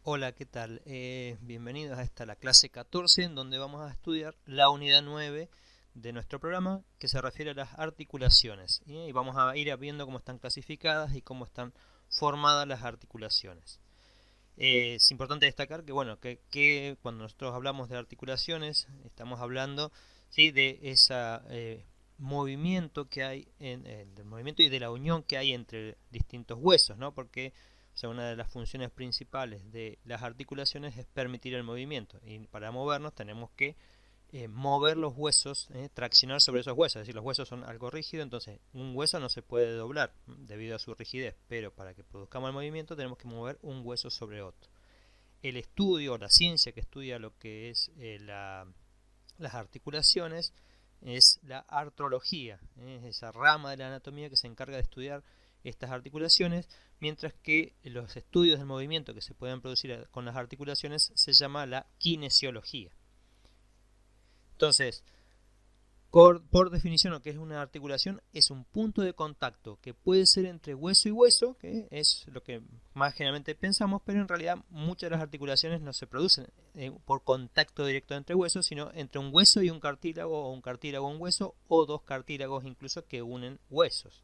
Hola, ¿qué tal? Bienvenidos a la clase 14 en donde vamos a estudiar la unidad 9 de nuestro programa que se refiere a las articulaciones. Y vamos a ir viendo cómo están clasificadas y cómo están formadas las articulaciones. Es importante destacar que, bueno, que cuando nosotros hablamos de articulaciones estamos hablando, ¿sí?, de ese movimiento que hay, del movimiento y de la unión que hay entre distintos huesos, ¿no? Porque o sea, una de las funciones principales de las articulaciones es permitir el movimiento y para movernos tenemos que mover los huesos, traccionar sobre esos huesos, es decir, los huesos son algo rígido, entonces un hueso no se puede doblar debido a su rigidez, pero para que produzcamos el movimiento tenemos que mover un hueso sobre otro. El estudio, la ciencia que estudia lo que es las articulaciones, es la artrología, es esa rama de la anatomía que se encarga de estudiar estas articulaciones, mientras que los estudios del movimiento que se pueden producir con las articulaciones se llama la kinesiología. Entonces, por definición, lo que es una articulación es un punto de contacto que puede ser entre hueso y hueso, que es lo que más generalmente pensamos, pero en realidad muchas de las articulaciones no se producen por contacto directo entre huesos, sino entre un hueso y un cartílago, o un cartílago y un hueso, o dos cartílagos incluso que unen huesos.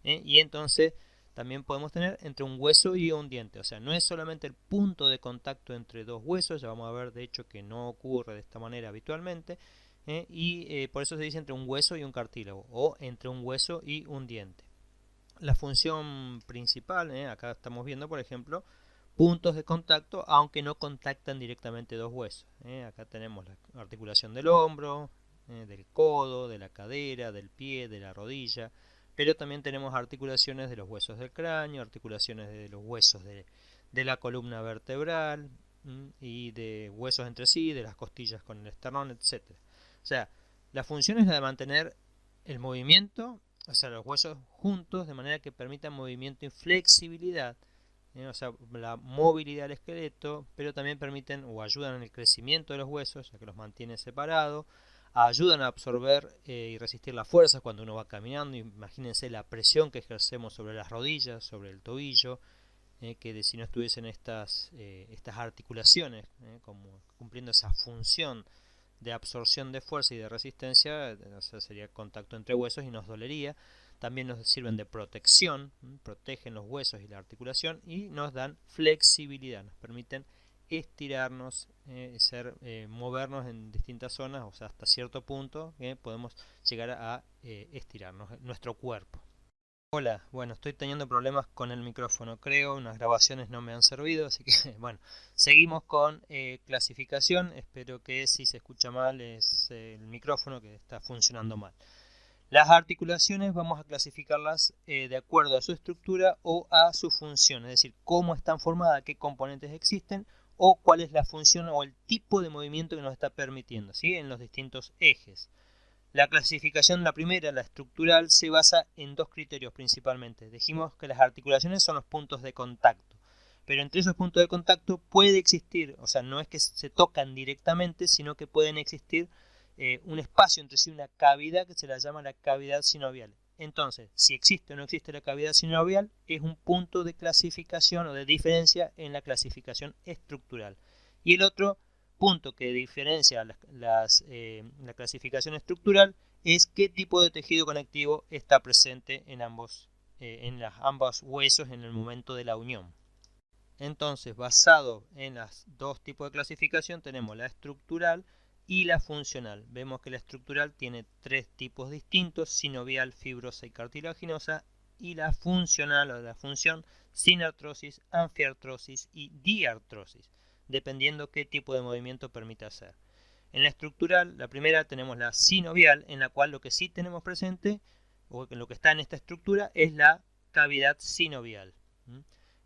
Y entonces también podemos tener entre un hueso y un diente, o sea, no es solamente el punto de contacto entre dos huesos, ya vamos a ver de hecho que no ocurre de esta manera habitualmente, por eso se dice entre un hueso y un cartílago, o entre un hueso y un diente. La función principal, acá estamos viendo por ejemplo puntos de contacto, aunque no contactan directamente dos huesos. Acá tenemos la articulación del hombro, del codo, de la cadera, del pie, de la rodilla, pero también tenemos articulaciones de los huesos del cráneo, articulaciones de los huesos de la columna vertebral, y de huesos entre sí, de las costillas con el esternón, etcétera. O sea, la función es la de mantener el movimiento, o sea, los huesos juntos de manera que permitan movimiento y flexibilidad, o sea, la movilidad del esqueleto, pero también permiten o ayudan en el crecimiento de los huesos, ya que los mantiene separados, ayudan a absorber y resistir las fuerzas cuando uno va caminando. Imagínense la presión que ejercemos sobre las rodillas, sobre el tobillo, que si no estuviesen estas articulaciones, como cumpliendo esa función de absorción de fuerza y de resistencia, o sea, sería contacto entre huesos y nos dolería. También nos sirven de protección, protegen los huesos y la articulación y nos dan flexibilidad, nos permiten estirarnos, movernos en distintas zonas, o sea, hasta cierto punto podemos llegar a estirarnos nuestro cuerpo. Hola, bueno, estoy teniendo problemas con el micrófono, creo, unas grabaciones no me han servido, así que bueno, seguimos con clasificación. Espero que si se escucha mal es el micrófono que está funcionando mal. Las articulaciones vamos a clasificarlas de acuerdo a su estructura o a su función, es decir, cómo están formadas, qué componentes existen o cuál es la función o el tipo de movimiento que nos está permitiendo, ¿sí?, en los distintos ejes. La clasificación, la primera, la estructural, se basa en dos criterios principalmente. Dijimos que las articulaciones son los puntos de contacto, pero entre esos puntos de contacto puede existir, o sea, no es que se tocan directamente, sino que pueden existir un espacio entre sí, una cavidad que se la llama la cavidad sinovial. Entonces, si existe o no existe la cavidad sinovial, es un punto de clasificación o de diferencia en la clasificación estructural. Y el otro punto que diferencia la clasificación estructural es qué tipo de tejido conectivo está presente en ambos huesos en el momento de la unión. Entonces, basado en los dos tipos de clasificación, tenemos la estructural y la funcional. Vemos que la estructural tiene tres tipos distintos: sinovial, fibrosa y cartilaginosa, y la funcional o la función sin artrosis, anfiartrosis y diartrosis, dependiendo qué tipo de movimiento permite hacer. En la estructural, la primera tenemos la sinovial, en la cual lo que sí tenemos presente, o lo que está en esta estructura, es la cavidad sinovial.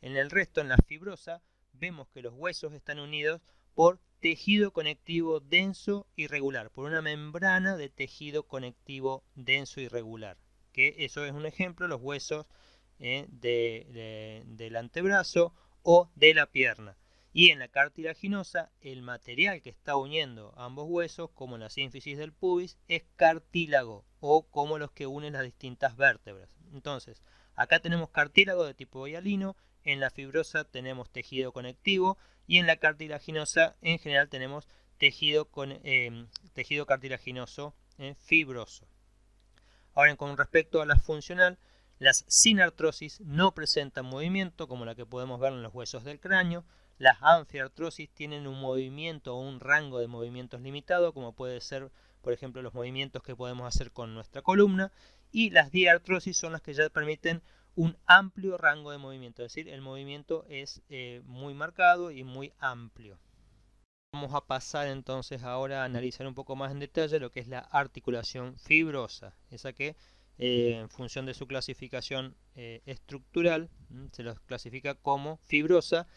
En el resto, en la fibrosa, vemos que los huesos están unidos por tejido conectivo denso y regular, por una membrana de tejido conectivo denso y regular, que eso es un ejemplo, los huesos del antebrazo o de la pierna. Y en la cartilaginosa, el material que está uniendo ambos huesos, como en la sínfisis del pubis, es cartílago, o como los que unen las distintas vértebras. Entonces, acá tenemos cartílago de tipo hialino, En la fibrosa tenemos tejido conectivo y en la cartilaginosa en general tenemos tejido cartilaginoso fibroso. Ahora, con respecto a la funcional, las sin artrosis no presentan movimiento, como la que podemos ver en los huesos del cráneo. Las anfiartrosis tienen un movimiento o un rango de movimientos limitado, como puede ser, por ejemplo, los movimientos que podemos hacer con nuestra columna. Y las diartrosis son las que ya permiten un amplio rango de movimiento, es decir, el movimiento es muy marcado y muy amplio. Vamos a pasar entonces ahora a analizar un poco más en detalle lo que es la articulación fibrosa, esa que en función de su clasificación estructural se los clasifica como fibrosa.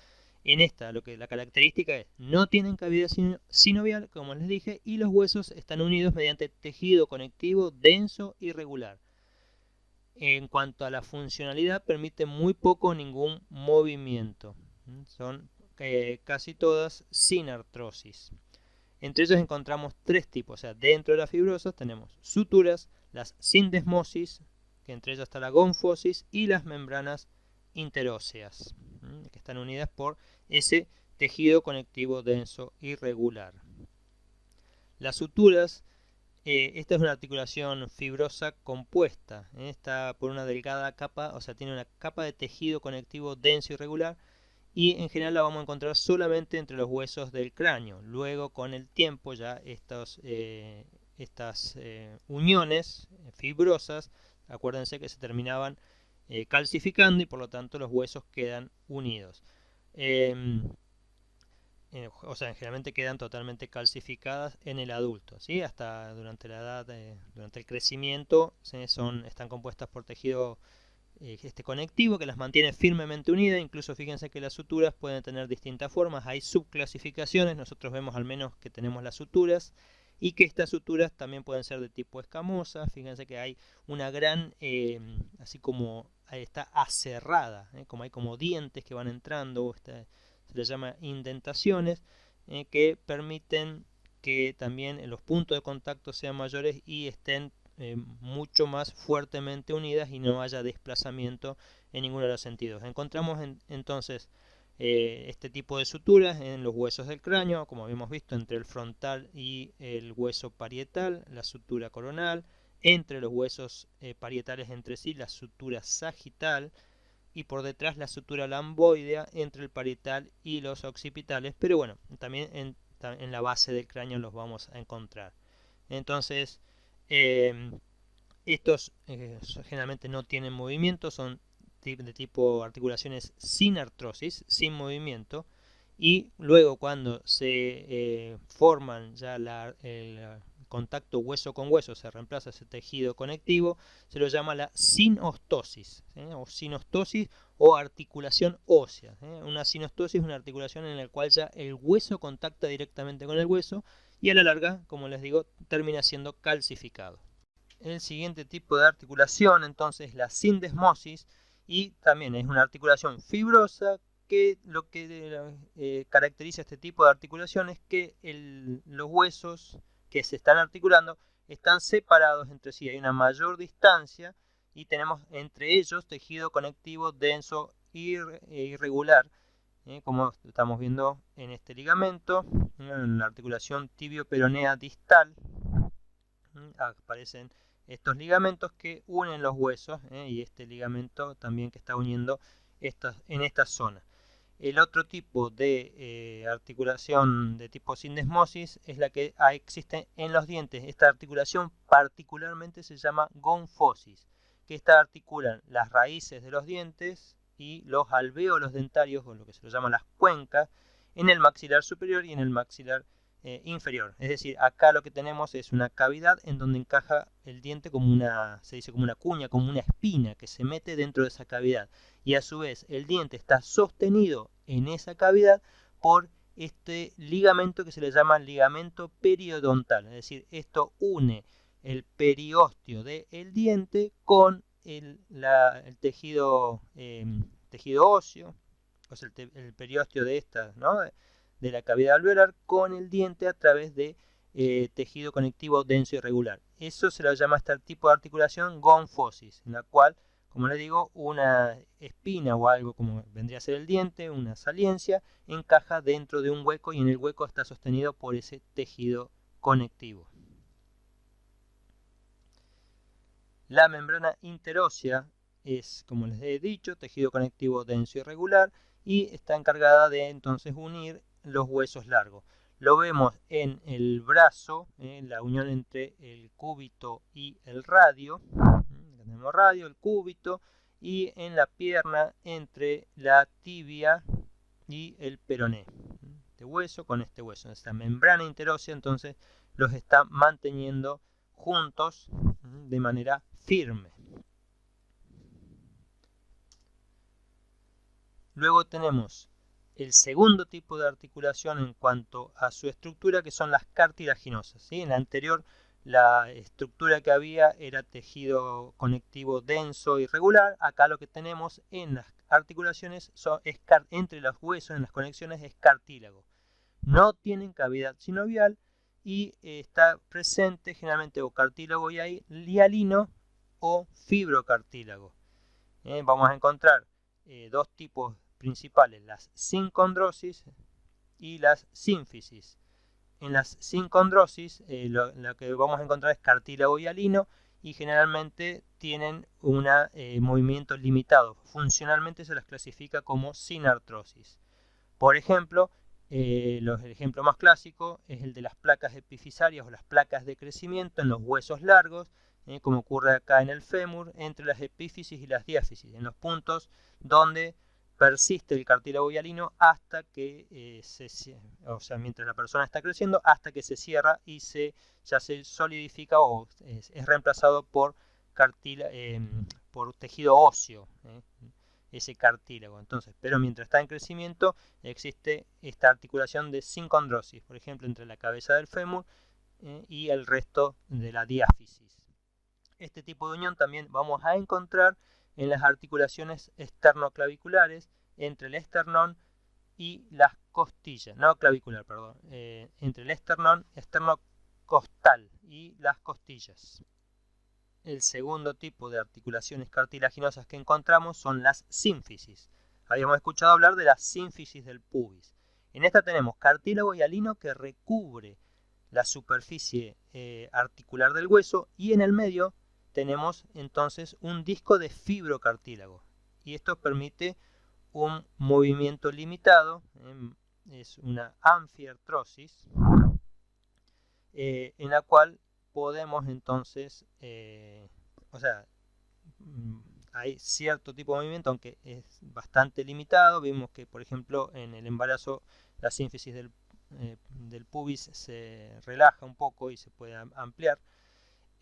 En esta lo que la característica es no tienen cavidad sinovial, como les dije, y los huesos están unidos mediante tejido conectivo denso y regular. En cuanto a la funcionalidad, permite muy poco o ningún movimiento. Son casi todas sin artrosis. Entre ellos encontramos tres tipos. O sea, dentro de la fibrosa tenemos suturas, las sindesmosis, que entre ellas está la gonfosis, y las membranas interóseas, que están unidas por ese tejido conectivo denso y regular. Las suturas, esta es una articulación fibrosa compuesta. Está por una delgada capa, o sea, tiene una capa de tejido conectivo denso y regular, y en general la vamos a encontrar solamente entre los huesos del cráneo. Luego, con el tiempo, ya estas uniones fibrosas, acuérdense que se terminaban calcificando y por lo tanto los huesos quedan unidos. O sea, generalmente quedan totalmente calcificadas en el adulto, ¿sí? Hasta durante la edad, durante el crecimiento, ¿sí? Están compuestas por tejido conectivo que las mantiene firmemente unidas. Incluso fíjense que las suturas pueden tener distintas formas, hay subclasificaciones. Nosotros vemos al menos que tenemos las suturas y que estas suturas también pueden ser de tipo escamosa. Fíjense que hay una gran, así como está aserrada, como hay como dientes que van entrando, se les llama indentaciones, que permiten que también los puntos de contacto sean mayores y estén mucho más fuertemente unidas y no haya desplazamiento en ninguno de los sentidos. Encontramos entonces este tipo de suturas en los huesos del cráneo, como habíamos visto, entre el frontal y el hueso parietal, la sutura coronal, entre los huesos parietales entre sí, la sutura sagital, y por detrás la sutura lamboidea entre el parietal y los occipitales, pero bueno, también en la base del cráneo los vamos a encontrar. Entonces, estos generalmente no tienen movimiento, son de tipo articulaciones sin artrosis, sin movimiento, y luego cuando se forman ya el contacto hueso con hueso, se reemplaza ese tejido conectivo, se lo llama la sinostosis, o sinostosis o articulación ósea. Una sinostosis es una articulación en la cual ya el hueso contacta directamente con el hueso y a la larga, como les digo, termina siendo calcificado. El siguiente tipo de articulación entonces es la sindesmosis, y también es una articulación fibrosa que lo que caracteriza este tipo de articulación es que los huesos que se están articulando están separados entre sí, hay una mayor distancia y tenemos entre ellos tejido conectivo denso e irregular, como estamos viendo en este ligamento, en la articulación tibio-peronea distal. Aparecen estos ligamentos que unen los huesos, y este ligamento también que está uniendo en esta zona. El otro tipo de articulación de tipo sindesmosis es la que existe en los dientes. Esta articulación particularmente se llama gonfosis, que esta articulan las raíces de los dientes y los alvéolos dentarios, o lo que se llama las cuencas, en el maxilar superior y en el maxilar inferior. Es decir, acá lo que tenemos es una cavidad en donde encaja el diente como se dice como una cuña, como una espina que se mete dentro de esa cavidad. Y a su vez el diente está sostenido en esa cavidad por este ligamento que se le llama ligamento periodontal. Es decir, esto une el periósteo del diente con el tejido óseo, o sea, el periósteo de esta, ¿no?, de la cavidad alveolar con el diente a través de tejido conectivo denso y regular. Eso se lo llama este tipo de articulación gonfosis, en la cual, como les digo, una espina o algo como vendría a ser el diente, una saliencia, encaja dentro de un hueco y en el hueco está sostenido por ese tejido conectivo. La membrana interósea es, como les he dicho, tejido conectivo denso y regular y está encargada de entonces unir los huesos largos. Lo vemos en el brazo, la unión entre el cúbito y el radio. Tenemos radio, el cúbito, y en la pierna entre la tibia y el peroné. Este hueso con este hueso. Esta membrana interósea entonces los está manteniendo juntos de manera firme. Luego tenemos el segundo tipo de articulación en cuanto a su estructura, que son las cartilaginosas. ¿Sí? En la anterior, la estructura que había era tejido conectivo denso y regular. Acá lo que tenemos en las articulaciones entre los huesos, en las conexiones, es cartílago. No tienen cavidad sinovial y está presente generalmente o cartílago hialino o fibrocartílago. Vamos a encontrar dos tipos principales, las sincondrosis y las sínfisis. En las sincondrosis lo que vamos a encontrar es cartílago hialino y generalmente tienen un movimiento limitado. Funcionalmente se las clasifica como sinartrosis. Por ejemplo, el ejemplo más clásico es el de las placas epifisarias o las placas de crecimiento en los huesos largos, como ocurre acá en el fémur, entre las epífisis y las diáfisis, en los puntos donde persiste el cartílago hialino hasta que mientras la persona está creciendo, hasta que se cierra y ya se solidifica o es reemplazado por tejido óseo. Ese cartílago. Entonces, pero mientras está en crecimiento existe esta articulación de sincondrosis, por ejemplo, entre la cabeza del fémur y el resto de la diáfisis. Este tipo de unión también vamos a encontrar en las articulaciones esternoclaviculares entre el esternón y las costillas, no clavicular, perdón, entre el esternocostal y las costillas. El segundo tipo de articulaciones cartilaginosas que encontramos son las sínfisis. Habíamos escuchado hablar de la sínfisis del pubis. En esta tenemos cartílago hialino que recubre la superficie articular del hueso y en el medio tenemos entonces un disco de fibrocartílago. Y esto permite un movimiento limitado, es una anfiartrosis, en la cual podemos entonces, hay cierto tipo de movimiento, aunque es bastante limitado. Vimos que, por ejemplo, en el embarazo la sínfisis del pubis se relaja un poco y se puede ampliar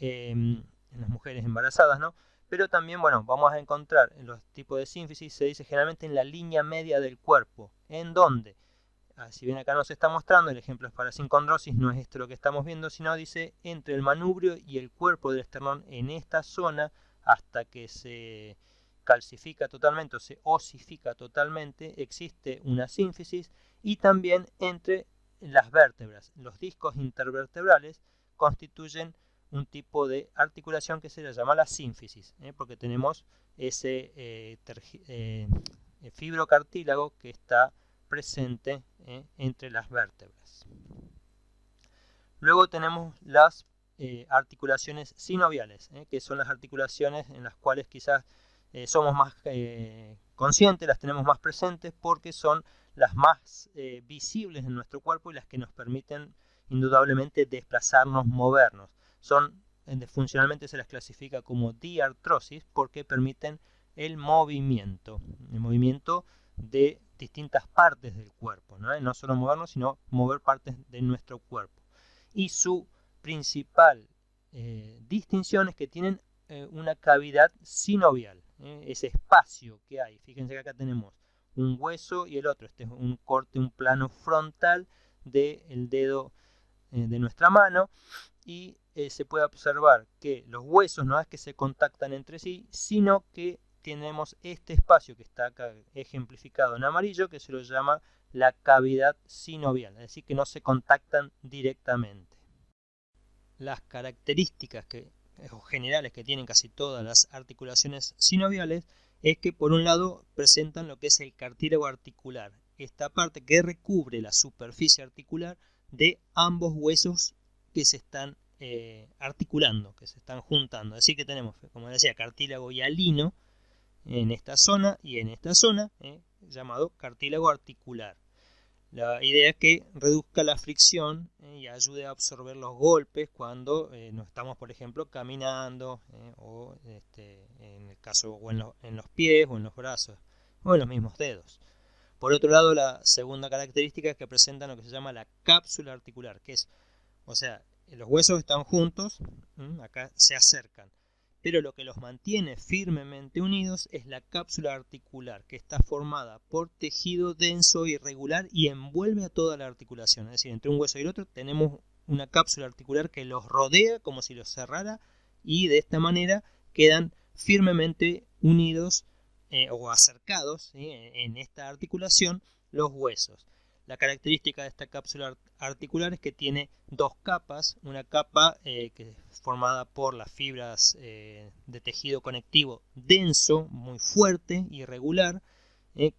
en las mujeres embarazadas, ¿no? Pero también, bueno, vamos a encontrar en los tipos de sínfisis, se dice generalmente en la línea media del cuerpo, en donde si bien acá nos está mostrando, el ejemplo es para sincondrosis, no es esto lo que estamos viendo, sino dice entre el manubrio y el cuerpo del esternón en esta zona hasta que se calcifica totalmente o se osifica totalmente, existe una sínfisis y también entre las vértebras. Los discos intervertebrales constituyen un tipo de articulación que se le llama la sínfisis, porque tenemos ese fibrocartílago que está presente entre las vértebras. Luego tenemos las articulaciones sinoviales, que son las articulaciones en las cuales quizás somos más conscientes, las tenemos más presentes porque son las más visibles en nuestro cuerpo y las que nos permiten indudablemente desplazarnos, movernos. Funcionalmente se las clasifica como diartrosis porque permiten el movimiento de distintas partes del cuerpo, no solo movernos, sino mover partes de nuestro cuerpo. Y su principal distinción es que tienen una cavidad sinovial, ese espacio que hay. Fíjense que acá tenemos un hueso y el otro. Este es un corte, un plano frontal del dedo de nuestra mano y se puede observar que los huesos no es que se contactan entre sí, sino que tenemos este espacio que está acá ejemplificado en amarillo, que se lo llama la cavidad sinovial, es decir, que no se contactan directamente. Las características que o generales que tienen casi todas las articulaciones sinoviales es que por un lado presentan lo que es el cartílago articular, esta parte que recubre la superficie articular de ambos huesos que se están articulando, que se están juntando. Así que tenemos, como decía, cartílago hialino en esta zona y en esta zona, llamado cartílago articular. La idea es que reduzca la fricción y ayude a absorber los golpes cuando no estamos, por ejemplo, caminando o en el caso o en los pies o en los brazos o en los mismos dedos. Por otro lado, la segunda característica es que presentan lo que se llama la cápsula articular, que es, o sea, los huesos están juntos, acá se acercan, pero lo que los mantiene firmemente unidos es la cápsula articular, que está formada por tejido denso y irregular y envuelve a toda la articulación. Es decir, entre un hueso y el otro tenemos una cápsula articular que los rodea como si los cerrara y de esta manera quedan firmemente unidos o acercados en esta articulación los huesos. La característica de esta cápsula articular es que tiene dos capas, una capa que es formada por las fibras de tejido conectivo denso, muy fuerte, irregular,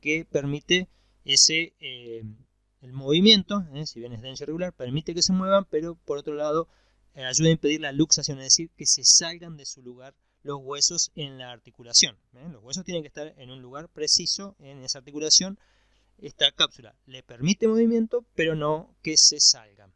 que permite el movimiento, si bien es denso y irregular, permite que se muevan, pero por otro lado ayuda a impedir la luxación, es decir, que se salgan de su lugar los huesos en la articulación. Los huesos tienen que estar en un lugar preciso en esa articulación. Esta cápsula le permite movimiento, pero no que se salgan.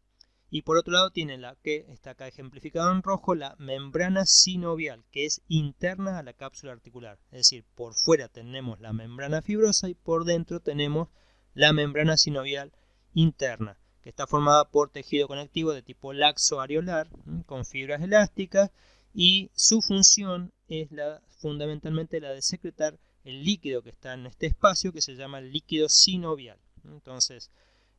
Y por otro lado tiene la que está acá ejemplificado en rojo, la membrana sinovial, que es interna a la cápsula articular. Es decir, por fuera tenemos la membrana fibrosa y por dentro tenemos la membrana sinovial interna, que está formada por tejido conectivo de tipo laxo areolar, con fibras elásticas, y su función es fundamentalmente la de secretar el líquido que está en este espacio, que se llama el líquido sinovial. Entonces,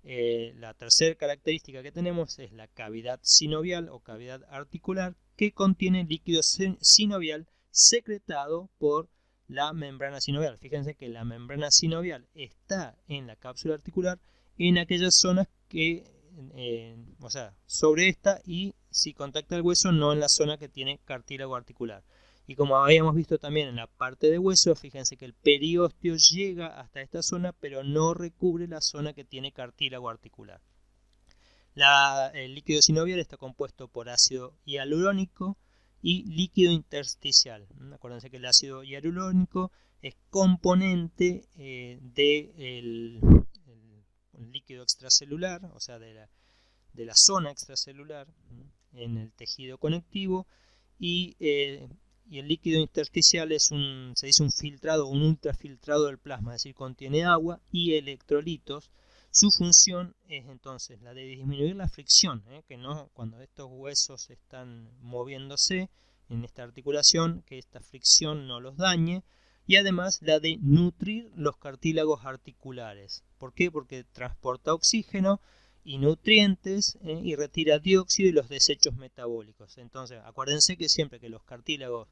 la tercera característica que tenemos es la cavidad sinovial o cavidad articular, que contiene líquido sinovial secretado por la membrana sinovial. Fíjense que la membrana sinovial está en la cápsula articular en aquellas zonas que, o sea, sobre esta, y si contacta el hueso, no en la zona que tiene cartílago articular. Y como habíamos visto también en la parte de hueso, fíjense que el periósteo llega hasta esta zona, pero no recubre la zona que tiene cartílago articular. El líquido sinovial está compuesto por ácido hialurónico y líquido intersticial. Acuérdense que el ácido hialurónico es componente del líquido extracelular, o sea, de la zona extracelular en el tejido conectivo, y el líquido intersticial es se dice un filtrado, un ultrafiltrado del plasma, es decir, contiene agua y electrolitos. Su función es entonces la de disminuir la fricción, que no, cuando estos huesos están moviéndose en esta articulación, que esta fricción no los dañe, y además la de nutrir los cartílagos articulares. ¿Por qué? Porque transporta oxígeno y nutrientes y retira dióxido y los desechos metabólicos. Entonces, acuérdense que siempre que los cartílagos,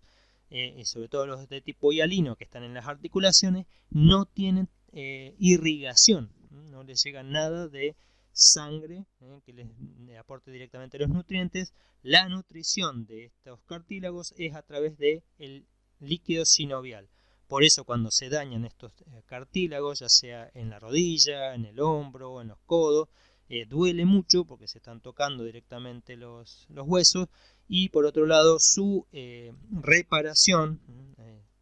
y sobre todo los de tipo hialino que están en las articulaciones, no tienen irrigación, no les llega nada de sangre que les aporte directamente los nutrientes. La nutrición de estos cartílagos es a través del líquido sinovial. Por eso cuando se dañan estos cartílagos, ya sea en la rodilla, en el hombro, en los codos, duele mucho porque se están tocando directamente los huesos, y por otro lado su reparación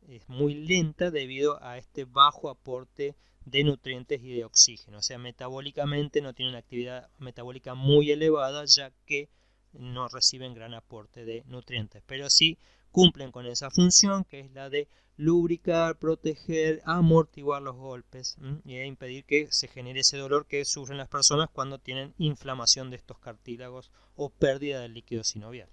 es muy lenta debido a este bajo aporte de nutrientes y de oxígeno. O sea, metabólicamente no tienen una actividad metabólica muy elevada, ya que no reciben gran aporte de nutrientes, pero sí cumplen con esa función, que es la de lubricar, proteger, amortiguar los golpes y impedir que se genere ese dolor que sufren las personas cuando tienen inflamación de estos cartílagos o pérdida del líquido sinovial.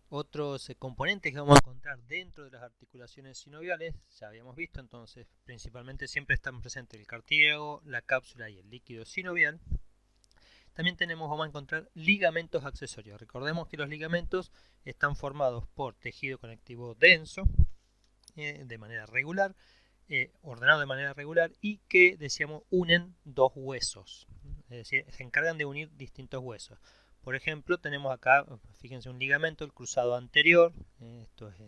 Otros componentes que vamos a encontrar dentro de las articulaciones sinoviales, ya habíamos visto, entonces principalmente siempre están presentes el cartílago, la cápsula y el líquido sinovial. También vamos a encontrar ligamentos accesorios. Recordemos que los ligamentos están formados por tejido conectivo denso, de manera regular, ordenado de manera regular, y que, decíamos, unen dos huesos. Es decir, se encargan de unir distintos huesos. Por ejemplo, tenemos acá, fíjense, un ligamento, el cruzado anterior, esto es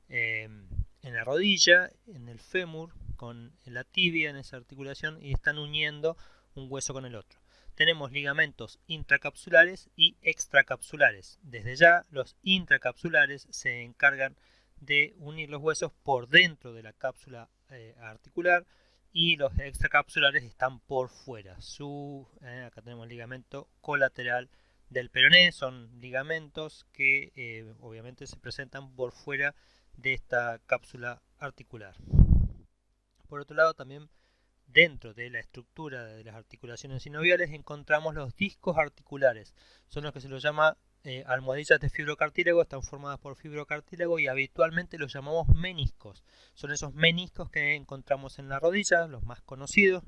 en la rodilla, en el fémur, con la tibia en esa articulación, y están uniendo un hueso con el otro. Tenemos ligamentos intracapsulares y extracapsulares. Desde ya, los intracapsulares se encargan de unir los huesos por dentro de la cápsula articular, y los extracapsulares están por fuera. Acá tenemos el ligamento colateral del peroné, son ligamentos que obviamente se presentan por fuera de esta cápsula articular. Por otro lado, también dentro de la estructura de las articulaciones sinoviales encontramos los discos articulares. Son los que se los llama almohadillas de fibrocartílago, están formadas por fibrocartílago y habitualmente los llamamos meniscos. Son esos meniscos que encontramos en la rodilla, los más conocidos.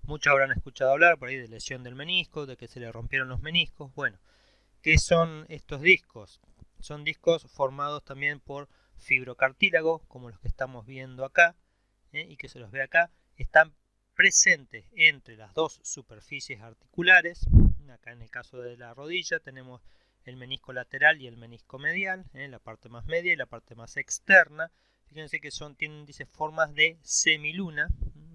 Muchos habrán escuchado hablar por ahí de lesión del menisco, de que se le rompieron los meniscos. Bueno, ¿qué son estos discos? Son discos formados también por fibrocartílago, como los que estamos viendo acá, y que se los ve acá. Están presentes entre las dos superficies articulares. Acá en el caso de la rodilla tenemos el menisco lateral y el menisco medial, la parte más media y la parte más externa. Fíjense que tienen formas de semiluna,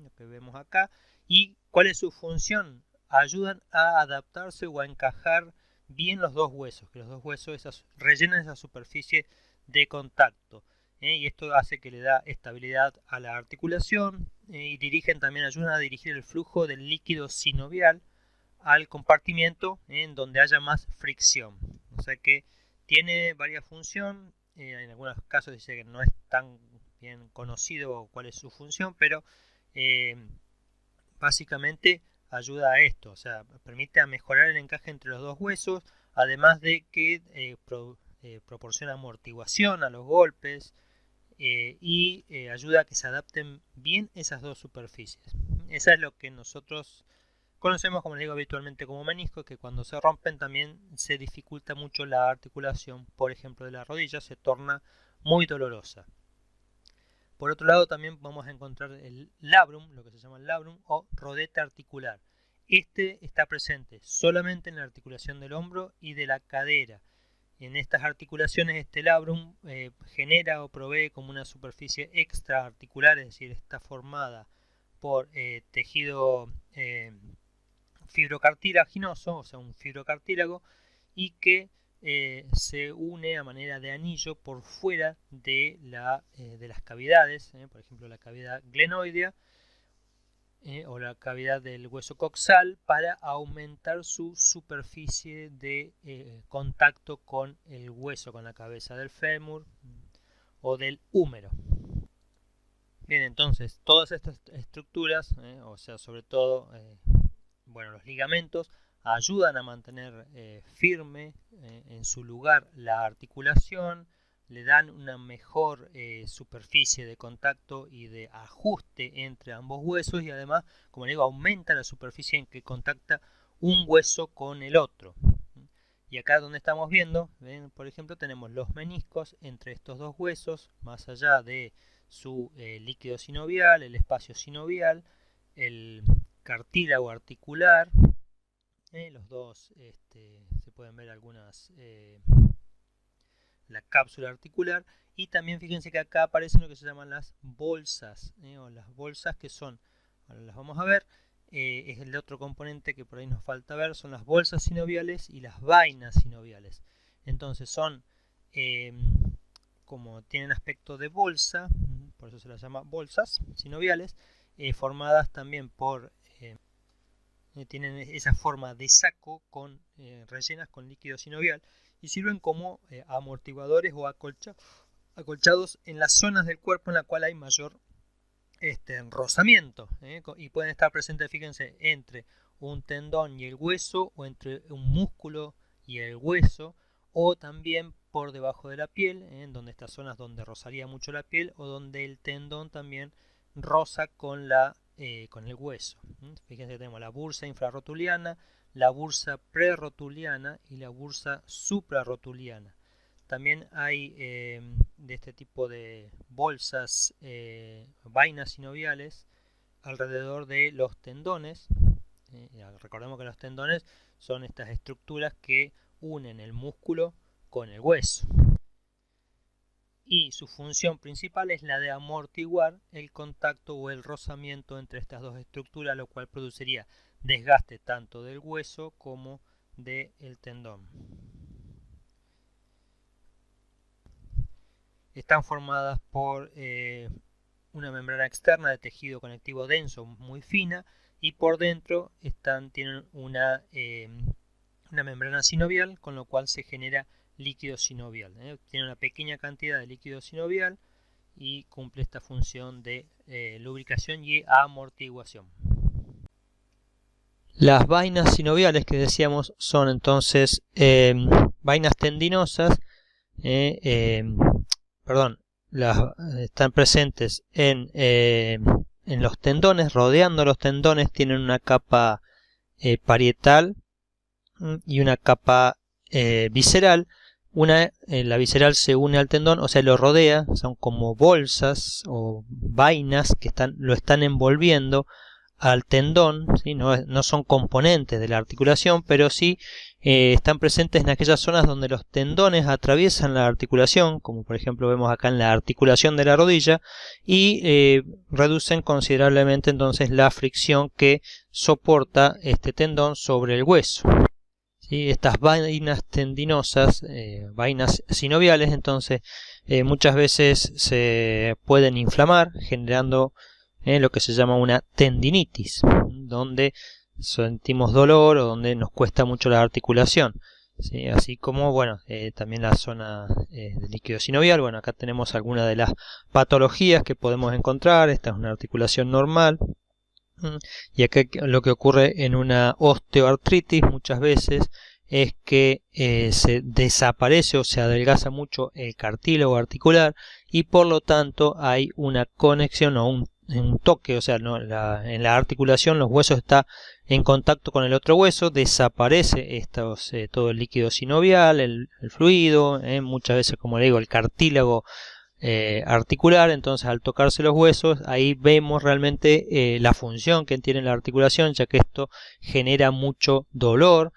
lo que vemos acá. ¿Y cuál es su función? Ayudan a adaptarse o a encajar bien los dos huesos, que los dos huesos rellenen esa superficie de contacto. Y esto hace que le da estabilidad a la articulación y ayudan a dirigir el flujo del líquido sinovial al compartimiento en donde haya más fricción. O sea que tiene varias funciones. En algunos casos dice que no es tan bien conocido cuál es su función, pero básicamente ayuda a esto, o sea, permite a mejorar el encaje entre los dos huesos, además de que proporciona amortiguación a los golpes y ayuda a que se adapten bien esas dos superficies. Esa es lo que nosotros conocemos, como les digo, habitualmente como meniscos, que cuando se rompen también se dificulta mucho la articulación, por ejemplo, de la rodilla, se torna muy dolorosa. Por otro lado, también vamos a encontrar el labrum, lo que se llama el labrum o rodete articular. Este está presente solamente en la articulación del hombro y de la cadera. En estas articulaciones este labrum genera o provee como una superficie extraarticular, es decir, está formada por tejido fibrocartilaginoso, o sea, un fibrocartílago, y que se une a manera de anillo por fuera de las cavidades, por ejemplo la cavidad glenoidea o la cavidad del hueso coxal, para aumentar su superficie de contacto con el hueso, con la cabeza del fémur o del húmero. Bien, entonces todas estas estructuras, o sea, sobre todo los ligamentos, ayudan a mantener firme en su lugar la articulación, le dan una mejor superficie de contacto y de ajuste entre ambos huesos, y además, como digo, aumenta la superficie en que contacta un hueso con el otro. Y acá donde estamos viendo, ¿ven? Por ejemplo, tenemos los meniscos entre estos dos huesos, más allá de su líquido sinovial, el espacio sinovial, el cartílago articular, los dos se pueden ver algunas, la cápsula articular, y también fíjense que acá aparecen lo que se llaman las bolsas, o las bolsas que son, ahora las vamos a ver, es el otro componente que por ahí nos falta ver, son las bolsas sinoviales y las vainas sinoviales. Entonces son, como tienen aspecto de bolsa, por eso se las llama bolsas sinoviales, formadas también por tienen esa forma de saco rellenas con líquido sinovial y sirven como amortiguadores o acolchados en las zonas del cuerpo en la cual hay mayor rozamiento, y pueden estar presentes, fíjense, entre un tendón y el hueso, o entre un músculo y el hueso, o también por debajo de la piel, en donde estas zonas donde rozaría mucho la piel, o donde el tendón también roza con el hueso. Fíjense que tenemos la bursa infrarrotuliana, la bursa prerrotuliana y la bursa suprarrotuliana. También hay de este tipo de bolsas, vainas sinoviales, alrededor de los tendones. Recordemos que los tendones son estas estructuras que unen el músculo con el hueso. Y su función principal es la de amortiguar el contacto o el rozamiento entre estas dos estructuras, lo cual produciría desgaste tanto del hueso como del tendón. Están formadas por una membrana externa de tejido conectivo denso muy fina, y por dentro tienen una membrana sinovial, con lo cual se genera líquido sinovial. Tiene una pequeña cantidad de líquido sinovial y cumple esta función de lubricación y amortiguación. Las vainas sinoviales que decíamos son entonces vainas tendinosas, están presentes en los tendones, rodeando los tendones, tienen una capa parietal y una capa visceral. La visceral se une al tendón, o sea, lo rodea, son como bolsas o vainas que lo están envolviendo al tendón, ¿sí? No son componentes de la articulación, pero sí están presentes en aquellas zonas donde los tendones atraviesan la articulación, como por ejemplo vemos acá en la articulación de la rodilla, y reducen considerablemente entonces la fricción que soporta este tendón sobre el hueso. ¿Sí? Estas vainas tendinosas, vainas sinoviales, entonces muchas veces se pueden inflamar, generando lo que se llama una tendinitis, donde sentimos dolor o donde nos cuesta mucho la articulación. ¿Sí? Así como, bueno, también la zona del líquido sinovial. Bueno, acá tenemos algunas de las patologías que podemos encontrar. Esta es una articulación normal. Y acá lo que ocurre en una osteoartritis muchas veces es que se desaparece o se adelgaza mucho el cartílago articular, y por lo tanto hay una conexión o un toque, o sea, en la articulación los huesos están en contacto con el otro hueso, desaparece todo el líquido sinovial, el fluido, muchas veces, como le digo, el cartílago articular. Entonces, al tocarse los huesos, ahí vemos realmente la función que tiene la articulación, ya que esto genera mucho dolor,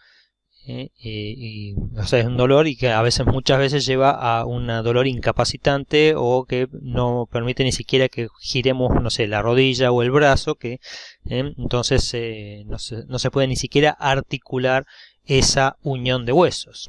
o sea, es un dolor y que muchas veces lleva a un dolor incapacitante, o que no permite ni siquiera que giremos, no sé, la rodilla o el brazo, entonces no se puede ni siquiera articular esa unión de huesos.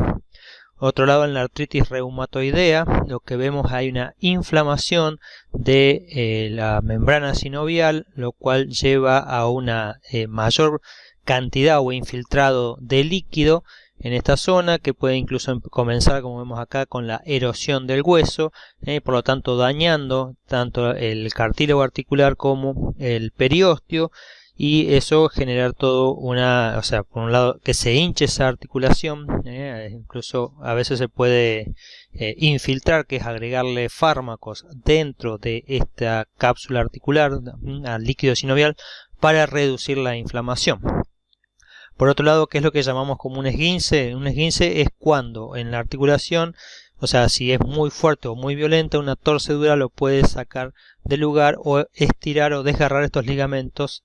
Otro lado, en la artritis reumatoidea, lo que vemos, hay una inflamación de la membrana sinovial, lo cual lleva a una mayor cantidad o infiltrado de líquido en esta zona, que puede incluso comenzar, como vemos acá, con la erosión del hueso, por lo tanto dañando tanto el cartílago articular como el periósteo, y eso generar todo o sea, por un lado que se hinche esa articulación, incluso a veces se puede infiltrar, que es agregarle fármacos dentro de esta cápsula articular al líquido sinovial para reducir la inflamación. Por otro lado, ¿qué es lo que llamamos como un esguince? Un esguince es cuando en la articulación, o sea, si es muy fuerte o muy violenta, una torcedura lo puede sacar del lugar o estirar o desgarrar estos ligamentos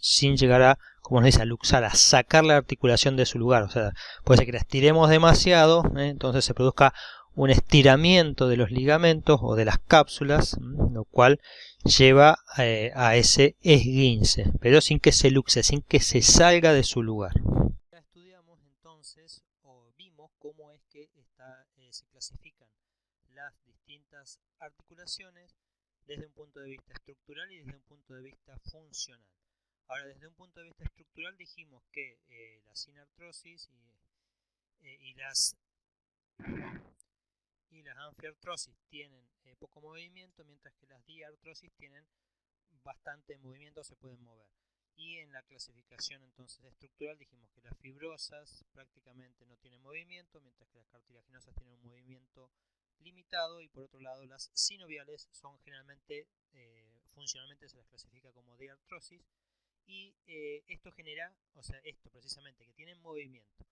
sin llegar a, como nos dice, a luxar, a sacar la articulación de su lugar. O sea, puede ser que la estiremos demasiado, entonces se produzca un estiramiento de los ligamentos o de las cápsulas, lo cual lleva a ese esguince, pero sin que se luxe, sin que se salga de su lugar. Ya estudiamos entonces, o vimos cómo es que se clasifican las distintas articulaciones desde un punto de vista estructural y desde un punto de vista funcional. Ahora, desde un punto de vista estructural dijimos que la sinartrosis y las anfiartrosis tienen poco movimiento, mientras que las diartrosis tienen bastante movimiento, se pueden mover. Y en la clasificación entonces estructural dijimos que las fibrosas prácticamente no tienen movimiento, mientras que las cartilaginosas tienen un movimiento limitado, y por otro lado las sinoviales son generalmente, funcionalmente se las clasifica como diartrosis, y esto genera, o sea, esto precisamente, que tienen movimiento.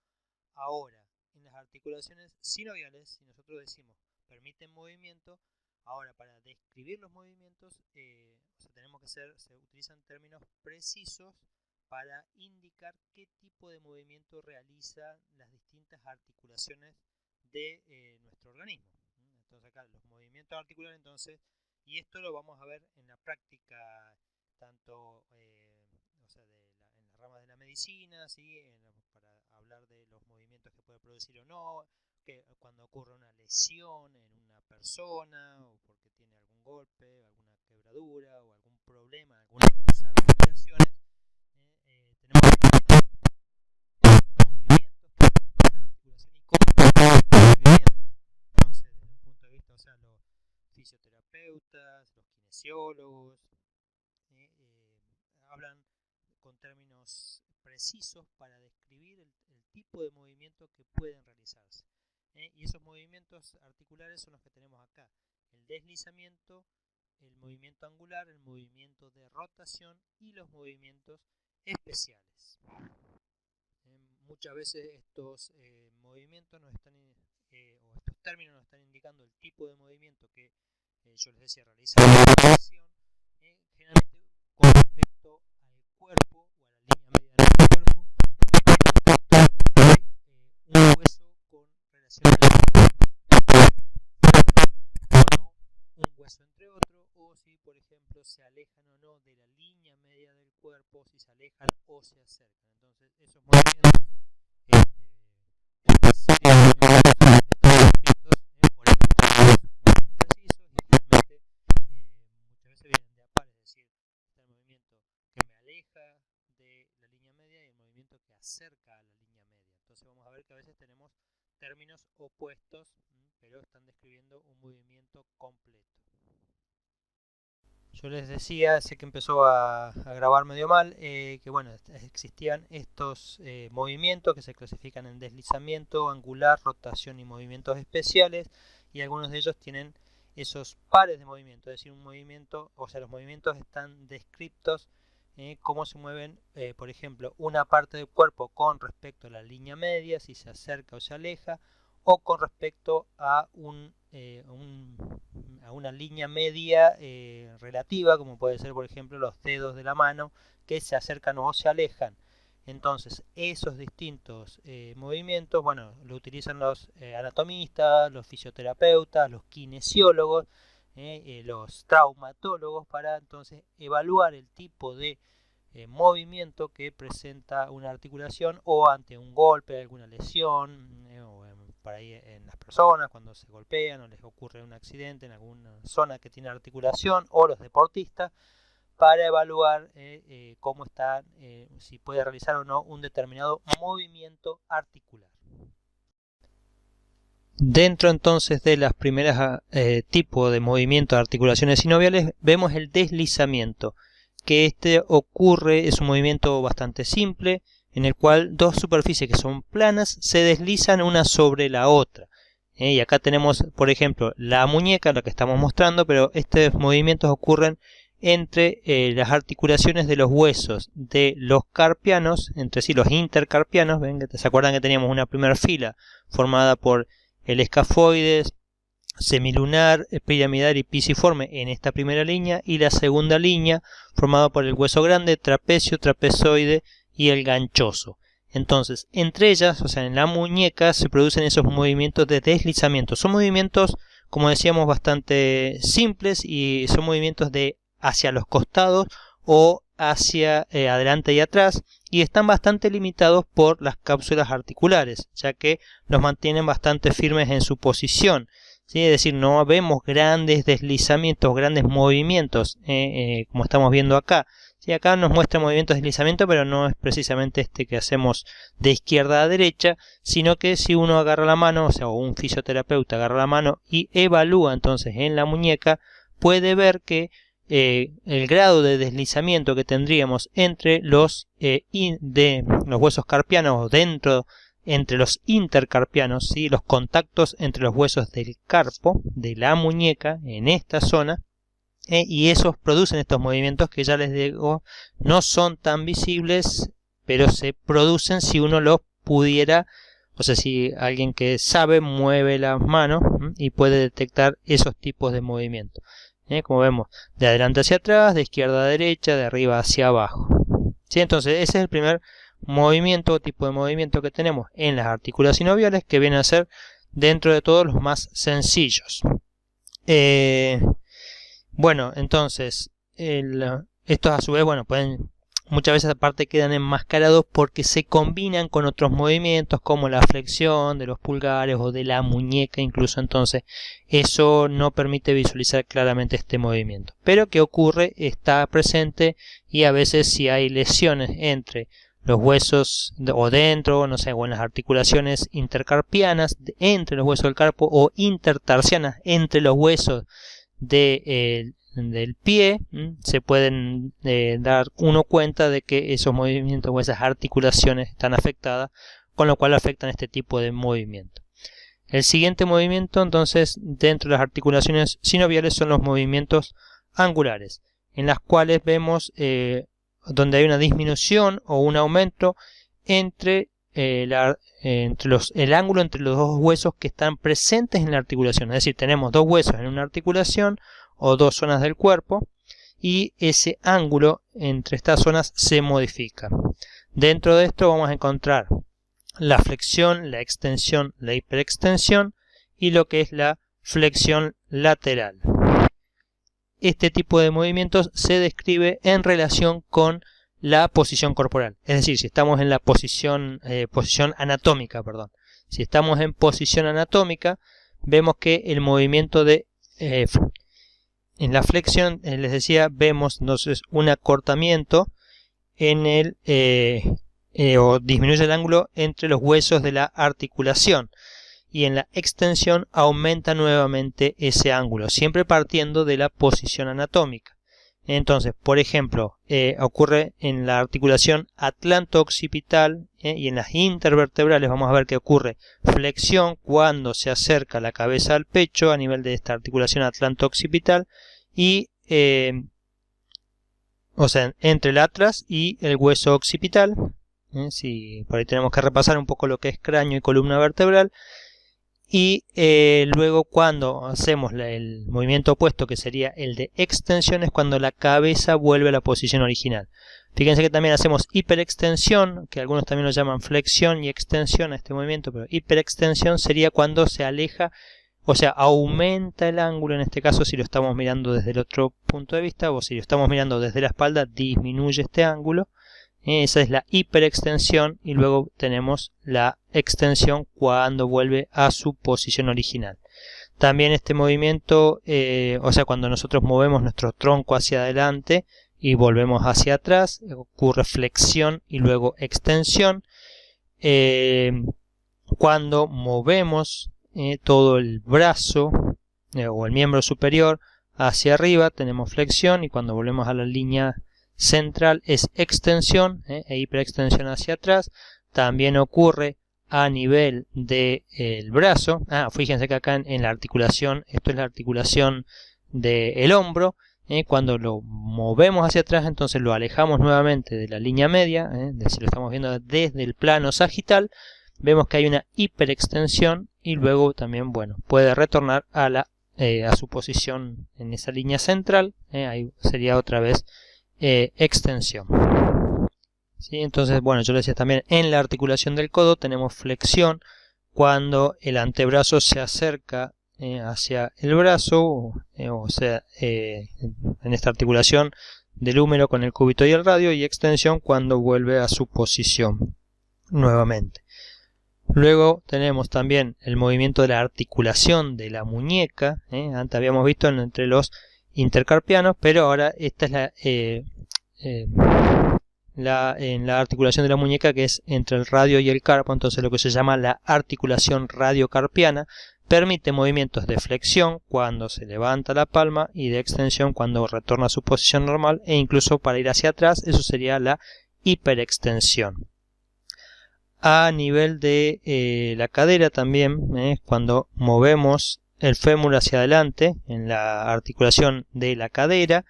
Ahora, en las articulaciones sinoviales, si nosotros decimos permiten movimiento, ahora para describir los movimientos, o sea, se utilizan términos precisos para indicar qué tipo de movimiento realizan las distintas articulaciones de nuestro organismo. Entonces acá los movimientos articulares, entonces, y esto lo vamos a ver en la práctica, tanto o sea, en las ramas de la medicina, ¿sí? Para hablar de los movimientos que puede producir o no, que cuando ocurre una lesión en una persona, o porque tiene algún golpe, alguna quebradura, o algún problema, algunas articulaciones, tenemos movimientos que la articulación y cómo movimiento. Entonces, desde un punto de vista, o sea, los fisioterapeutas, los kinesiólogos, hablan con términos precisos para describir el tipo de movimiento que pueden realizarse. Y esos movimientos articulares son los que tenemos acá: el deslizamiento, el movimiento angular, el movimiento de rotación y los movimientos especiales. Muchas veces estos movimientos nos están, o estos términos nos están indicando el tipo de movimiento que yo les decía realiza la rotación, generalmente con respecto al cuerpo o a la línea media del cuerpo, un hueso con relación al o no un hueso entre otro, o si por ejemplo se alejan o no de la línea media del cuerpo, si se alejan o se acercan. Entonces esos movimientos, una serie de movimientos están descritos por ejemplo muy precisos, y generalmente muchas veces vienen de a par, es decir, está el movimiento que me aleja de la línea media y el movimiento que acerca a la línea media. Entonces vamos a ver que a veces tenemos términos opuestos, pero están describiendo un movimiento completo. Yo les decía, sé que empezó a grabar medio mal, que bueno, existían estos movimientos que se clasifican en deslizamiento, angular, rotación y movimientos especiales, y algunos de ellos tienen esos pares de movimiento, es decir, un movimiento, o sea, los movimientos están descritos, cómo se mueven, por ejemplo, una parte del cuerpo con respecto a la línea media, si se acerca o se aleja, o con respecto a a una línea media relativa, como puede ser por ejemplo los dedos de la mano que se acercan o se alejan. Entonces esos distintos movimientos, bueno, lo utilizan los anatomistas, los fisioterapeutas, los kinesiólogos, los traumatólogos, para entonces evaluar el tipo de movimiento que presenta una articulación, o ante un golpe, alguna lesión, o por ahí en las personas cuando se golpean o les ocurre un accidente en alguna zona que tiene articulación, o los deportistas, para evaluar cómo está, si puede realizar o no un determinado movimiento articular. Dentro entonces de las primeras tipos de movimiento de articulaciones sinoviales vemos el deslizamiento, que este ocurre, es un movimiento bastante simple, en el cual dos superficies que son planas se deslizan una sobre la otra. Y acá tenemos, por ejemplo, la muñeca, la que estamos mostrando, pero estos movimientos ocurren entre las articulaciones de los huesos de los carpianos, entre sí los intercarpianos. ¿Ven? ¿Se acuerdan que teníamos una primera fila formada por el escafoides, semilunar, piramidal y pisiforme en esta primera línea, y la segunda línea formada por el hueso grande, trapecio, trapezoide y el ganchoso? Entonces, entre ellas, o sea, en la muñeca, se producen esos movimientos de deslizamiento. Son movimientos, como decíamos, bastante simples, y son movimientos de hacia los costados o hacia adelante y atrás, y están bastante limitados por las cápsulas articulares, ya que los mantienen bastante firmes en su posición. ¿Sí? Es decir, no vemos grandes deslizamientos, grandes movimientos, como estamos viendo acá. ¿Sí? Acá nos muestra movimientos de deslizamiento, pero no es precisamente este que hacemos de izquierda a derecha, sino que si uno agarra la mano, o sea, un fisioterapeuta agarra la mano y evalúa entonces en la muñeca, puede ver que el grado de deslizamiento que tendríamos entre los huesos carpianos, o entre los intercarpianos, ¿sí? Los contactos entre los huesos del carpo, de la muñeca, en esta zona, y esos producen estos movimientos que ya les digo, no son tan visibles, pero se producen si uno los pudiera, o sea, si alguien que sabe mueve las manos y puede detectar esos tipos de movimientos. Como vemos, de adelante hacia atrás, de izquierda a derecha, de arriba hacia abajo. ¿Sí? Entonces ese es el primer movimiento o tipo de movimiento que tenemos en las articulaciones sinoviales, que vienen a ser dentro de todos los más sencillos. Bueno, entonces estos a su vez, bueno, pueden muchas veces aparte quedan enmascarados porque se combinan con otros movimientos como la flexión de los pulgares o de la muñeca incluso, entonces eso no permite visualizar claramente este movimiento. Pero que ocurre, está presente, y a veces si hay lesiones entre los huesos o dentro, no sé, o en las articulaciones intercarpianas entre los huesos del carpo o intertarsianas entre los huesos del pie, se pueden dar uno cuenta de que esos movimientos o esas articulaciones están afectadas, con lo cual afectan este tipo de movimiento. El siguiente movimiento, entonces, dentro de las articulaciones sinoviales son los movimientos angulares, en las cuales vemos donde hay una disminución o un aumento entre el ángulo entre los dos huesos que están presentes en la articulación. Es decir, tenemos dos huesos en una articulación o dos zonas del cuerpo, y ese ángulo entre estas zonas se modifica. Dentro de esto vamos a encontrar la flexión, la extensión, la hiperextensión y lo que es la flexión lateral. Este tipo de movimientos se describe en relación con la posición corporal. Es decir, si estamos en la posición anatómica, perdón. Si estamos en posición anatómica, vemos que el movimiento de en la flexión, les decía, vemos entonces un acortamiento en el o disminuye el ángulo entre los huesos de la articulación, y en la extensión aumenta nuevamente ese ángulo, siempre partiendo de la posición anatómica. Entonces, por ejemplo, ocurre en la articulación atlanto-occipital y en las intervertebrales vamos a ver que ocurre flexión cuando se acerca la cabeza al pecho a nivel de esta articulación atlanto-occipital y o sea, entre el atlas y el hueso occipital. Si por ahí tenemos que repasar un poco lo que es cráneo y columna vertebral. Y luego cuando hacemos el movimiento opuesto, que sería el de extensión, es cuando la cabeza vuelve a la posición original. Fíjense que también hacemos hiperextensión, que algunos también lo llaman flexión y extensión a este movimiento, pero hiperextensión sería cuando se aleja, o sea, aumenta el ángulo, en este caso si lo estamos mirando desde el otro punto de vista, o si lo estamos mirando desde la espalda, disminuye este ángulo. Esa es la hiperextensión, y luego tenemos la extensión cuando vuelve a su posición original. También este movimiento, o sea, cuando nosotros movemos nuestro tronco hacia adelante y volvemos hacia atrás, ocurre flexión y luego extensión. Cuando movemos todo el brazo o el miembro superior hacia arriba, tenemos flexión, y cuando volvemos a la línea central es extensión e hiperextensión hacia atrás. También ocurre a nivel del brazo. Fíjense que acá en la articulación, esto es la articulación del hombro, cuando lo movemos hacia atrás, entonces lo alejamos nuevamente de la línea media, si lo estamos viendo desde el plano sagital, vemos que hay una hiperextensión, y luego también, bueno, puede retornar a su posición en esa línea central, ahí sería otra vez extensión. ¿Sí? Entonces, bueno, yo les decía también, en la articulación del codo tenemos flexión cuando el antebrazo se acerca hacia el brazo, o sea, en esta articulación del húmero con el cúbito y el radio, y extensión cuando vuelve a su posición nuevamente. Luego tenemos también el movimiento de la articulación de la muñeca. Antes habíamos visto entre los intercarpianos, pero ahora esta es en la articulación de la muñeca, que es entre el radio y el carpo. Entonces lo que se llama la articulación radiocarpiana permite movimientos de flexión cuando se levanta la palma y de extensión cuando retorna a su posición normal, e incluso para ir hacia atrás, eso sería la hiperextensión. A nivel de la cadera también, cuando movemos el fémur hacia adelante en la articulación de la cadera,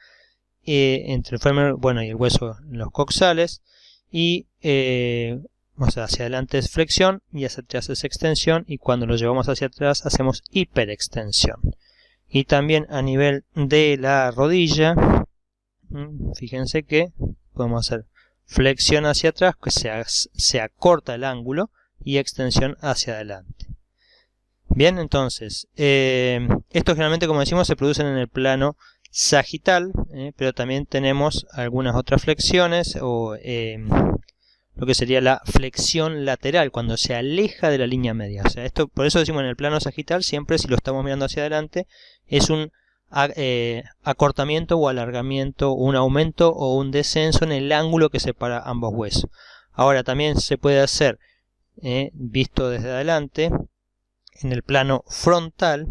entre el fémur, bueno, y el hueso en los coxales, y o sea, hacia adelante es flexión y hacia atrás es extensión, y cuando lo llevamos hacia atrás hacemos hiperextensión. Y también a nivel de la rodilla, fíjense que podemos hacer flexión hacia atrás, que se acorta el ángulo, y extensión hacia adelante. Bien, entonces, esto generalmente, como decimos, se producen en el plano sagital, pero también tenemos algunas otras flexiones, o lo que sería la flexión lateral, cuando se aleja de la línea media. O sea, esto, por eso decimos en el plano sagital, siempre si lo estamos mirando hacia adelante, es un acortamiento o alargamiento, un aumento o un descenso en el ángulo que separa ambos huesos. Ahora también se puede hacer, visto desde adelante, en el plano frontal,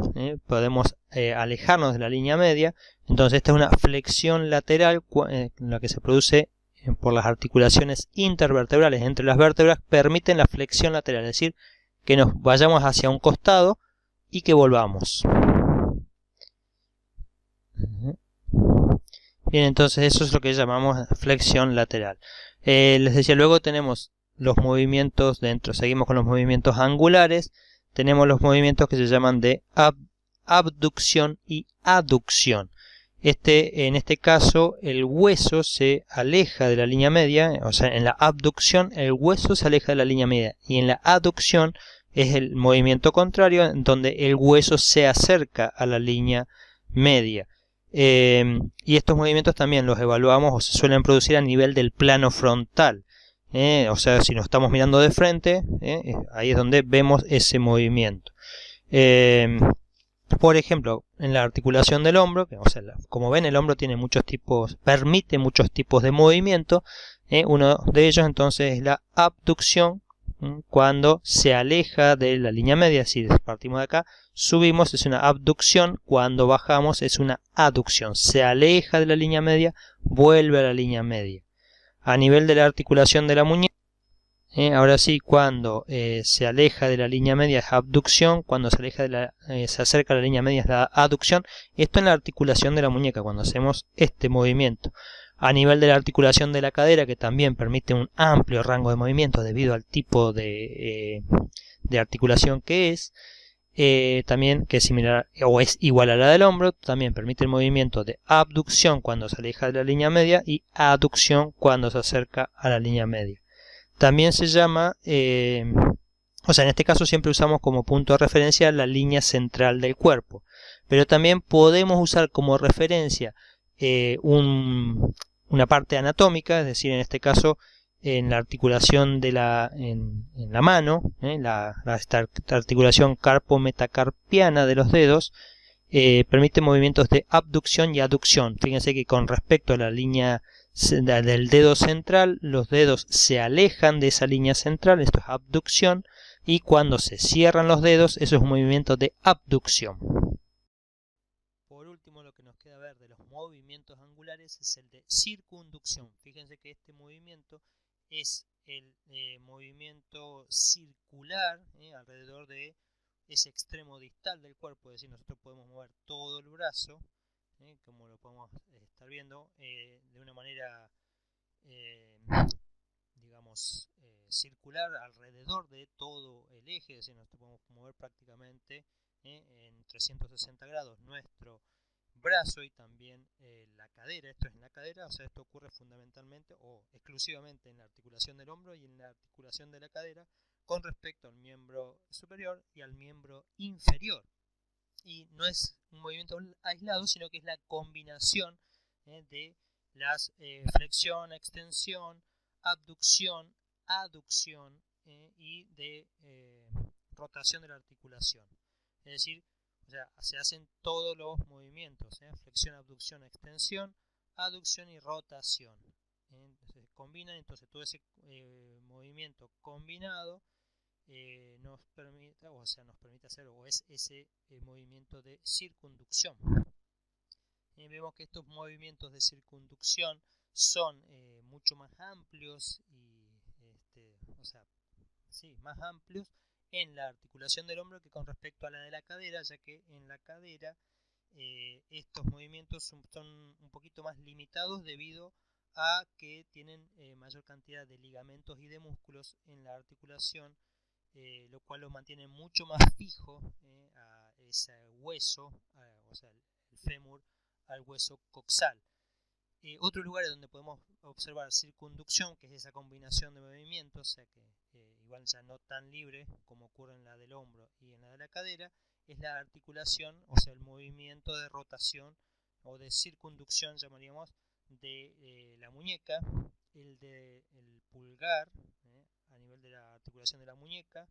podemos alejarnos de la línea media. Entonces esta es una flexión lateral en la que se produce por las articulaciones intervertebrales entre las vértebras, permiten la flexión lateral, es decir, que nos vayamos hacia un costado y que volvamos. Bien, entonces eso es lo que llamamos flexión lateral. Les decía, luego tenemos los movimientos dentro, seguimos con los movimientos angulares. Tenemos los movimientos que se llaman de abducción y aducción. En este caso, el hueso se aleja de la línea media, o sea, en la abducción el hueso se aleja de la línea media, y en la aducción es el movimiento contrario, en donde el hueso se acerca a la línea media. Y estos movimientos también los evaluamos o se suelen producir a nivel del plano frontal. O sea, si nos estamos mirando de frente, ahí es donde vemos ese movimiento. Por ejemplo, en la articulación del hombro, o sea, como ven, el hombro tiene muchos tipos, permite muchos tipos de movimiento. Uno de ellos entonces es la abducción, cuando se aleja de la línea media. Si partimos de acá, subimos, es una abducción; cuando bajamos es una aducción. Se aleja de la línea media, vuelve a la línea media. A nivel de la articulación de la muñeca, ahora sí, cuando se aleja de la línea media es abducción, cuando se acerca a la línea media es la aducción. Esto en la articulación de la muñeca, cuando hacemos este movimiento. A nivel de la articulación de la cadera, que también permite un amplio rango de movimiento debido al tipo de articulación que es, también, que es similar o es igual a la del hombro, también permite el movimiento de abducción cuando se aleja de la línea media y aducción cuando se acerca a la línea media. También se llama, o sea, en este caso siempre usamos como punto de referencia la línea central del cuerpo, pero también podemos usar como referencia una parte anatómica, es decir, en este caso en la articulación de en la mano, esta articulación carpo-metacarpiana de los dedos, permite movimientos de abducción y aducción. Fíjense que con respecto a la línea del dedo central, los dedos se alejan de esa línea central, esto es abducción, y cuando se cierran los dedos, eso es un movimiento de abducción. Por último, lo que nos queda ver de los movimientos angulares es el de circunducción. Fíjense que este movimiento es el movimiento circular alrededor de ese extremo distal del cuerpo, es decir, nosotros podemos mover todo el brazo, como lo podemos estar viendo, de una manera, digamos, circular alrededor de todo el eje, es decir, nosotros podemos mover prácticamente en 360 grados nuestro brazo y también la cadera. Esto es en la cadera, o sea, esto ocurre fundamentalmente o exclusivamente en la articulación del hombro y en la articulación de la cadera con respecto al miembro superior y al miembro inferior. Y no es un movimiento aislado, sino que es la combinación de las flexión, extensión, abducción, aducción y de rotación de la articulación. Es decir, o sea, se hacen todos los movimientos, flexión, abducción, extensión, aducción y rotación. Entonces combinan, entonces todo ese movimiento combinado nos permite, o sea, nos permite hacer, o es ese movimiento de circunducción. Vemos que estos movimientos de circunducción son mucho más amplios y, o sea, sí, más amplios en la articulación del hombro que con respecto a la de la cadera, ya que en la cadera estos movimientos son un poquito más limitados debido a que tienen mayor cantidad de ligamentos y de músculos en la articulación, lo cual lo mantiene mucho más fijo a ese hueso, o sea, el fémur al hueso coxal. Otros lugares donde podemos observar circunducción, que es esa combinación de movimientos, o sea que igual ya no tan libre como ocurre en la del hombro y en la de la cadera, es la articulación, o sea, el movimiento de rotación o de circunducción, llamaríamos, de la muñeca, el pulgar, a nivel de la articulación de la muñeca.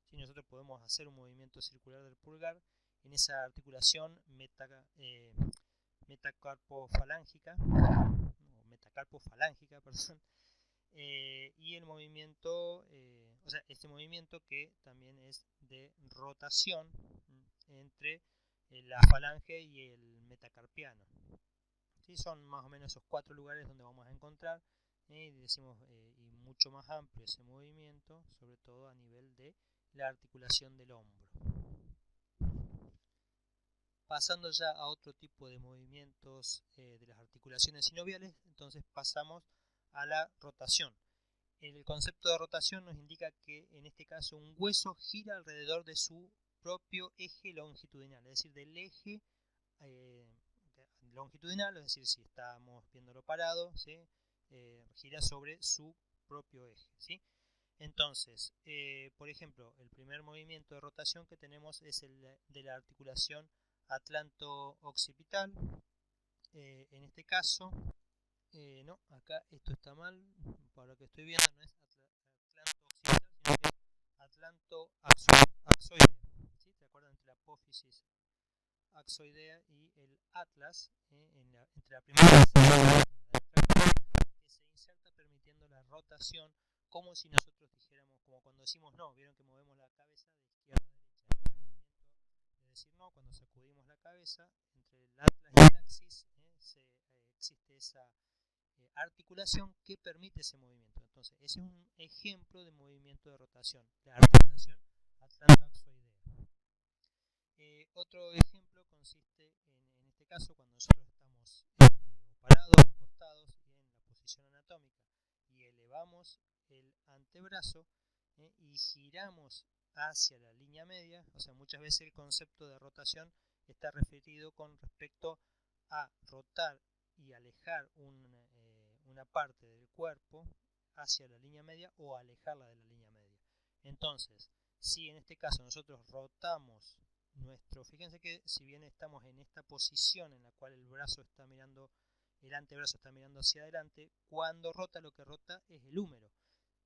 Si nosotros podemos hacer un movimiento circular del pulgar en esa articulación metacarpofalángica, o metacarpofalángica, perdón, y el movimiento, o sea, este movimiento que también es de rotación entre la falange y el metacarpiano. ¿Sí? Son más o menos esos 4 lugares donde vamos a encontrar, y decimos, y mucho más amplio ese movimiento, sobre todo a nivel de la articulación del hombro. Pasando ya a otro tipo de movimientos de las articulaciones sinoviales, entonces pasamos a la rotación. El concepto de rotación nos indica que en este caso un hueso gira alrededor de su propio eje longitudinal, es decir, del eje longitudinal, es decir, si estamos viéndolo parado, ¿sí? Gira sobre su propio eje, ¿sí? Entonces, por ejemplo, el primer movimiento de rotación que tenemos es el de la articulación atlanto-occipital. En este caso, no, acá esto está mal, para lo que estoy viendo no es atlanto-occipital, sino que es atlanto-axoidea. ¿Sí? ¿Te acuerdas entre la apófisis axoidea y el atlas, entre la primera y la segunda, que se inserta permitiendo la rotación, como si nosotros dijéramos, como cuando decimos no, vieron que movemos la cabeza de izquierda a derecha. Ese movimiento de decir no, cuando sacudimos la cabeza, entre el atlas y el axis, existe esa articulación que permite ese movimiento. Entonces, ese es un ejemplo de movimiento de rotación, la articulación atlanto-axoidea. Otro ejemplo consiste en este caso cuando nosotros estamos o parados o acostados y en la posición anatómica y elevamos el antebrazo y giramos hacia la línea media, o sea, muchas veces el concepto de rotación está referido con respecto a rotar y alejar una parte del cuerpo hacia la línea media o alejarla de la línea media. Entonces, si en este caso nosotros rotamos fíjense que si bien estamos en esta posición en la cual el antebrazo está mirando hacia adelante, cuando rota lo que rota es el húmero.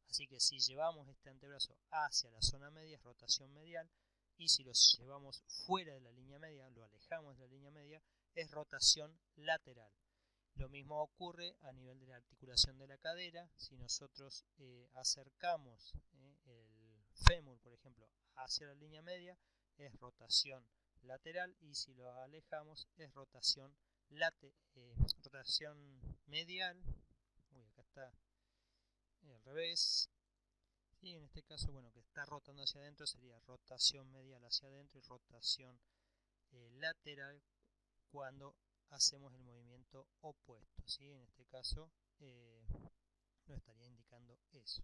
Así que si llevamos este antebrazo hacia la zona media es rotación medial, y si lo llevamos fuera de la línea media, lo alejamos de la línea media, es rotación lateral. Lo mismo ocurre a nivel de la articulación de la cadera. Si nosotros acercamos el fémur, por ejemplo, hacia la línea media, es rotación lateral, y si lo alejamos es rotación medial. Acá está al revés. Y en este caso, bueno, que está rotando hacia adentro sería rotación medial hacia adentro y rotación lateral cuando hacemos el movimiento opuesto, ¿sí? En este caso nos estaría indicando eso.